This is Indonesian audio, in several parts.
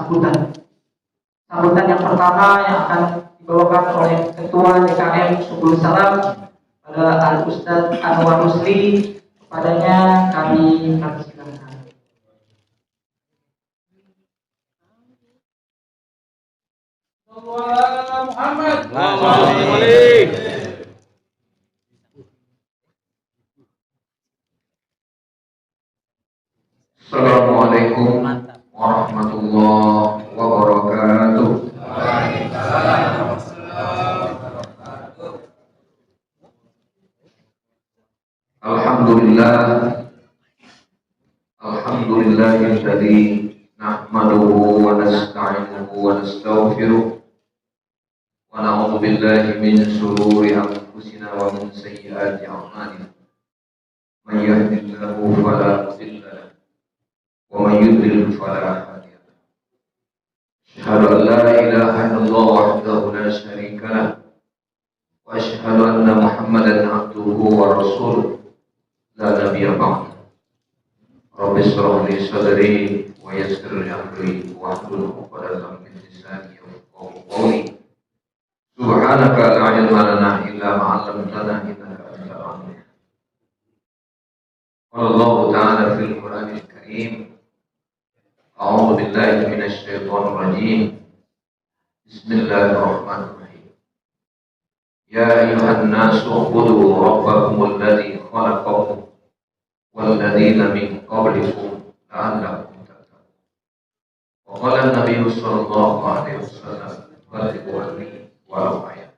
sambutan. Sambutan yang pertama yang akan dibawakan oleh Ketua DKM Subul Salam adalah Al-Ustaz Anwar Rusli. Kepadanya kami persilakan. Muhammad. Assalamualaikum warahmatullahi wabarakatuh. Alhamdulillah, alhamdulillahilladzi nahmaduhu wa nasta'inuhu wa nastaghfiruh wa na'udzu billahi min shururi anfusina wa min sayyiati a'malina. Man yahdihillahu fala mudilla lahu wa man yudlil fala hadiya lahu. Asyhadu an la ilaha illallah wahdahu la syarika lahu wa asyhadu anna Muhammadan abduhu wa rasuluh la nabiyya ba'dahu. Rabbi shrah li sadri wa yassir li amri wahlul 'uqdatam min lisani yafqahu qawli. Subhanaka la ilma lana illa ma 'allamtana innaka antal 'alim. Qala Allah ta'ala fil Qur'anil Karim, a'udzu billahi minasy syaithanir rajim. Bismillahirrahmanirrahim. Ya ayyuhan nasu ubudu rabbakumul ladzi khalaqakum walladzina min qablikum la'allakum tattaqun. Wa qala an-nabiy sallallahu alaihi wasallam, ballighu anni walau ayat.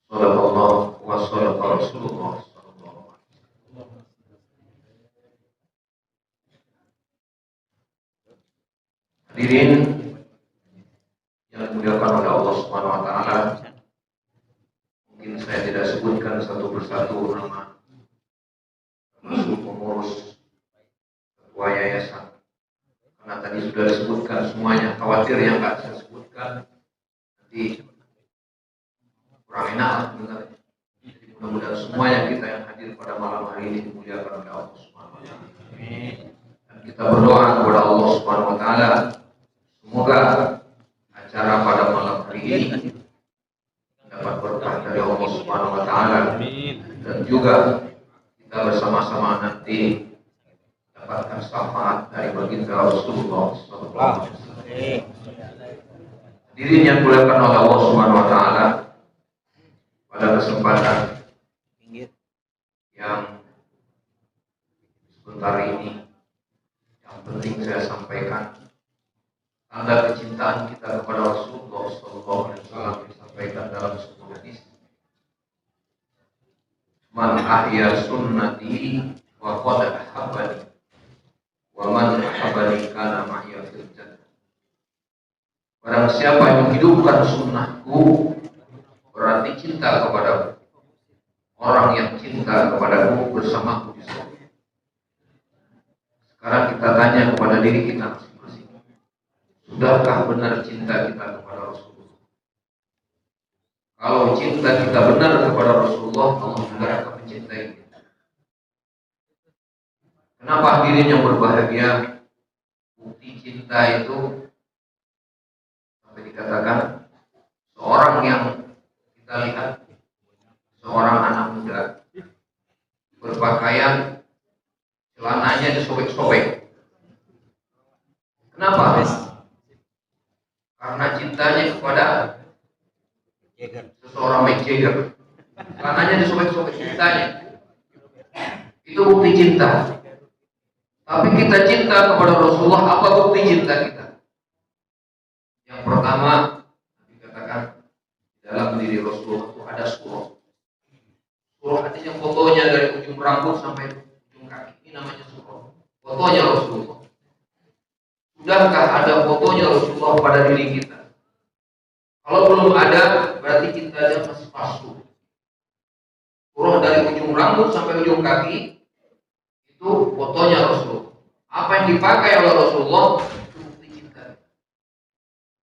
Shadaqallahu wa shadaqa Rasulullah sallallahu alaihi wasallam. Hadirin yang dimuliakan oleh Allah Subhanahu wa taala, mungkin saya tidak sebutkan satu persatu nama termasuk pengurus ketua yayasan, karena tadi sudah disebutkan semuanya. Khawatir yang nggak saya sebutkan nanti kurang enak sebenarnya. Jadi mudah-mudahan semuanya kita yang hadir pada malam hari ini dimuliakan oleh Allah Subhanahu wa taala. Dan kita berdoa kepada Allah Subhanahu wa taala, semoga acara pada malam hari ini dapat berkah dari Allah Subhanahu wa taala, dan juga kita bersama-sama nanti dapatkan syafaat dari baginda Rasulullah sallallahu alaihi wasallam. Hadirin yang dimuliakan oleh Allah Subhanahu wa taala, pada kesempatan yang sebentar ini yang penting saya sampaikan tanda kecintaan kita kepada Rasulullah sallallahu alaihi wasallam disampaikan dalam sebuah hadis. Man ahya sunnati wa qad ahabbani wa man ahabbani kana ma'iya fil jannah. Barang siapa yang menghidupkan sunnahku berarti cinta kepadaku. Orang yang cinta kepadaku bersamaku di surga. Sekarang kita tanya kepada diri kita masing-masing, sudahkah benar cinta kita kepada Rasulullah? Kalau cinta kita benar kepada Rasulullah, Allah juga akan mencintai kita. Kenapa hadirin yang berbahagia, bukti cinta itu sampai dikatakan seorang yang kita lihat, seorang anak muda berpakaian celananya disobek-sobek. Kenapa? Karena cintanya kepada seseorang Mick Jagger. Celananya disobek-sobek, cintanya. Itu bukti cinta. Tapi kita cinta kepada Rasulullah, apa bukti cinta kita? Yang pertama, dikatakan dalam diri Rasulullah itu ada surah. Surah artinya fotonya dari ujung rambut sampai ujung kaki. Ini namanya surah. Fotonya Rasulullah. Sudahkah ada fotonya Rasulullah pada diri kita? Kalau belum ada, berarti cintanya masih palsu. Surah dari ujung rambut sampai ujung kaki itu fotonya Rasulullah. Apa yang dipakai oleh Rasulullah itu bukti cinta.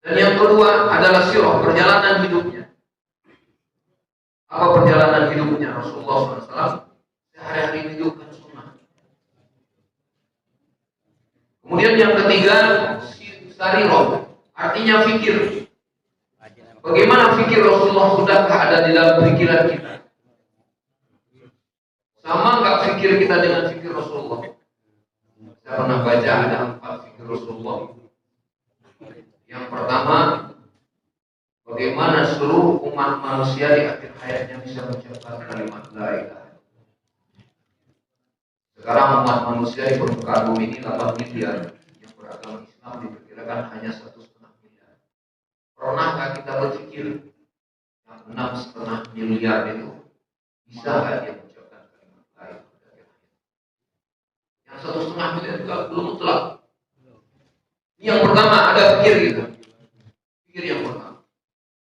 Dan yang kedua adalah sirah, perjalanan hidupnya. Apa perjalanan hidupnya Rasulullah SAW? Sehari-hari menunjukkan sunnah. Kemudian yang ketiga, Sariroh, artinya fikir. Bagaimana fikir Rasulullah, sudahkah ada di dalam pikiran kita? Sama nggak fikir kita dengan fikir Rasulullah? Saya pernah baca ada 4 fikir Rasulullah. Yang pertama, bagaimana seluruh umat manusia di akhir hayatnya bisa mengucapkan kalimat la ilaha. Sekarang umat manusia di permukaan bumi ini 8 miliar, yang beragama Islam diperkirakan hanya 1,5 miliar. Pernahkah kita berpikir yang 6,5 miliar itu bisa nggak dia mengucapkan kalimat la ilaha? Yang 1,5 miliar juga belum mutlak. Ini yang pertama, ada pikir gitu. Pikir yang pertama.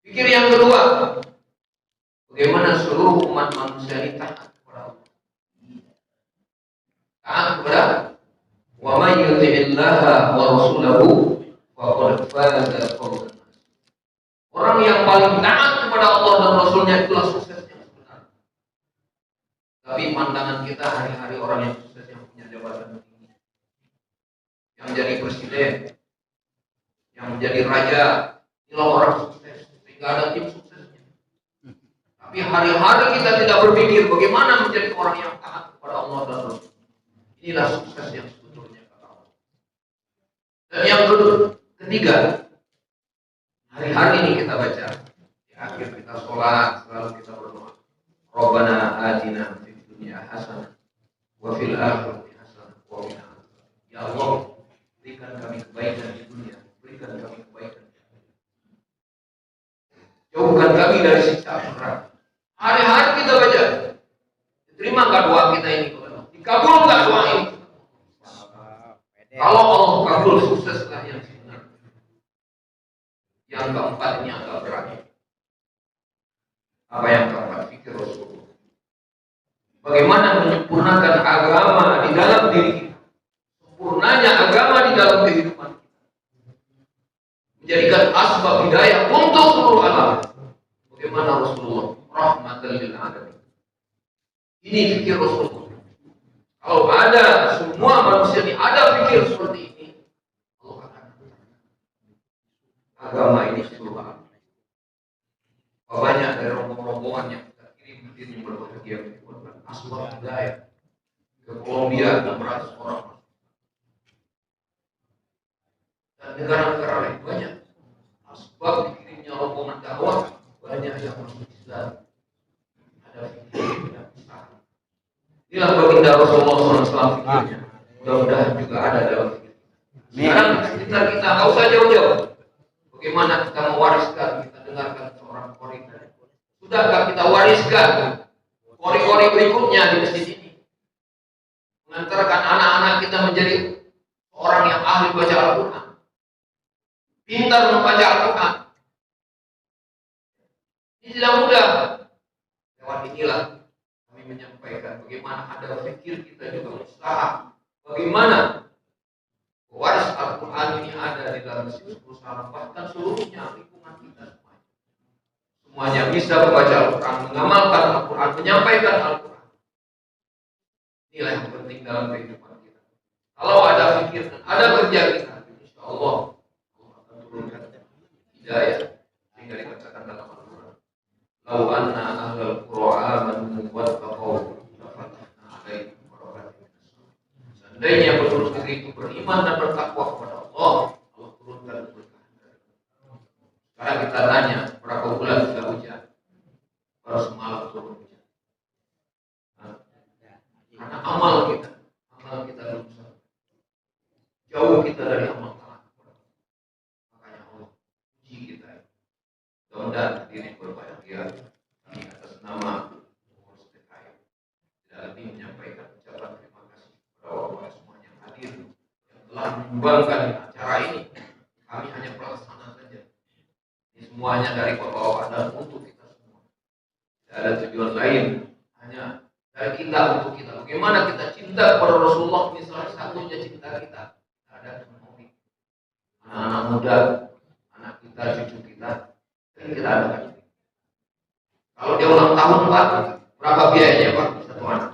Pikir yang kedua, bagaimana seluruh umat manusia ini taat kepada Allah. Taat kepada wa may yuti'illaha wa rasulahu faqad faza fawzan. Orang yang paling taat kepada Allah dan Rasulnya itulah sukses yang sebenarnya. Tapi pandangan kita hari-hari orang yang sukses, yang punya jabatan tinggi, yang jadi presiden, yang menjadi raja, inilah orang sukses, sehingga ada tim suksesnya. Tapi hari-hari kita tidak berpikir bagaimana menjadi orang yang taat kepada Allah dan Rasul. Inilah sukses yang sebetulnya kata Allah. Dan yang ketiga, hari-hari ini kita baca, di akhir kita sholat selalu kita berdoa, Rabbana atina fid dunya hasanah wa fil akhirati hasanah wa qina adzabannar. Ya Allah, berikan kami kebaikan di dunia, berikan kami kebaikan di akhirat. Jauhkan kami dari siksa neraka. Hari-hari kita baca, diterima nggak doa kita ini? Dikabul nggak doa ini? Kalau Allah kabul, sukseslah yang sebenarnya. Yang keempat ini agak berat. Apa yang keempat? Fikir Rasulullah. Bagaimana menyempurnakan agama di dalam diri kita? Sempurnanya agama di dalam kehidupan kita, menjadikan asbab hidayah untuk seluruh alam. Bagaimana Rasulullah rahmatan lil alamin. Ini fikir Rasulullah. Kalau ada semua manusia ini ada fikir seperti ini, Allah akan agama ini seluruh alam. Banyak dari rombongan yang kita kirim dirinya berbahagia bukan asbab hidayah. Ke Kolombia 600 orang. Dan negara-negara lain banyak. Asbab dikirimnya rombongan dakwah banyak yang masuk Islam. Ada fikir yang besar. Inilah baginda Rasulullah SAW fikirnya. Mudah-mudahan juga ada dalam fikir. Sekarang sekitar kita nggak usah jauh-jauh. Bagaimana kita mewariskan? Kita dengarkan seorang qori. Sudahkah kita wariskan qori-qori berikutnya di masjid ini? Mengantarkan anak-anak kita menjadi orang yang ahli baca Al-Quran, pintar membaca Al-Quran. Ini tidak mudah. Lewat inilah kami menyampaikan bagaimana ada fikir kita juga usaha. Bagaimana waris Al-Quran ini ada di dalam usaha, bahkan seluruhnya lingkungan kita semuanya bisa membaca Al-Quran, mengamalkan Al-Quran, menyampaikan Al-Quran. Inilah yang penting dalam kehidupan kita. Kalau ada fikir dan ada kerja kita, insya Allah akan turunkan hidayah. Sehingga dikatakan dalam Al-Quran, "Lau anna ahlal qura amanu wattaqau lafatahna alaihim barakatin minas sama." Seandainya penduduk negeri itu beriman dan bertakwa kepada Allah, Allah turunkan berkah. Sekarang kita tanya, berapa bulan sudah hujan? Baru semalam turun hujan. Karena amal kita belum sampai. Jauh kita dari amal taat. Makanya Allah uji kita. Mudah-mudahan diri berbahagia. Kami atas nama pengurus TKI tidak lebih menyampaikan ucapan terima kasih kepada bapak semua yang hadir, yang telah menyumbangkan acara ini. Kami hanya pelaksana saja. Ini semuanya dari bapak-bapak dan untuk kita semua. Tidak ada tujuan lain, hanya dari kita untuk kita. Bagaimana kita cinta kepada Rasulullah, ini salah satunya cinta kita. Tidak ada ekonomi. Anak-anak muda, anak kita, cucu kita, dan kita ada. Kalau dia ulang tahun Pak, berapa biayanya Pak satu anak?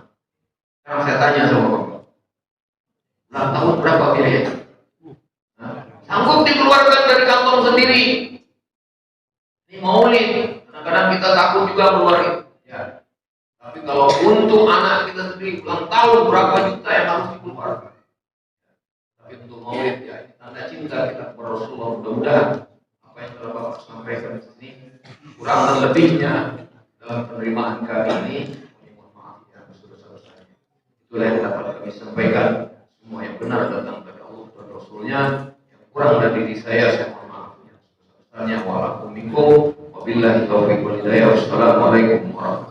Sekarang saya tanya sama Bapak, ulang tahun berapa biayanya? Sanggup dikeluarkan? Ini maulid, kadang-kadang kita takut juga keluarin. Ya. Tapi kalau untuk anak kita sendiri ulang tahun berapa juta yang harus dikeluarkan. Tapi untuk maulid ya ini tanda cinta kita kepada Rasulullah. Mudah-mudahan apa yang telah Bapak sampaikan di sini kurang dan lebihnya dalam penerimaan kami ini, mohon maaf ya saudara-saudara. Itulah yang dapat kami sampaikan. Semua yang benar datang dari Allah dan Rasulnya. Yang kurang dari diri saya mohon maaf. Yang sebesar-besarnya wa'alaikum wabillahi taufiq wal hidayah. Wassalamualaikum warahmatullahi wabarakatuh.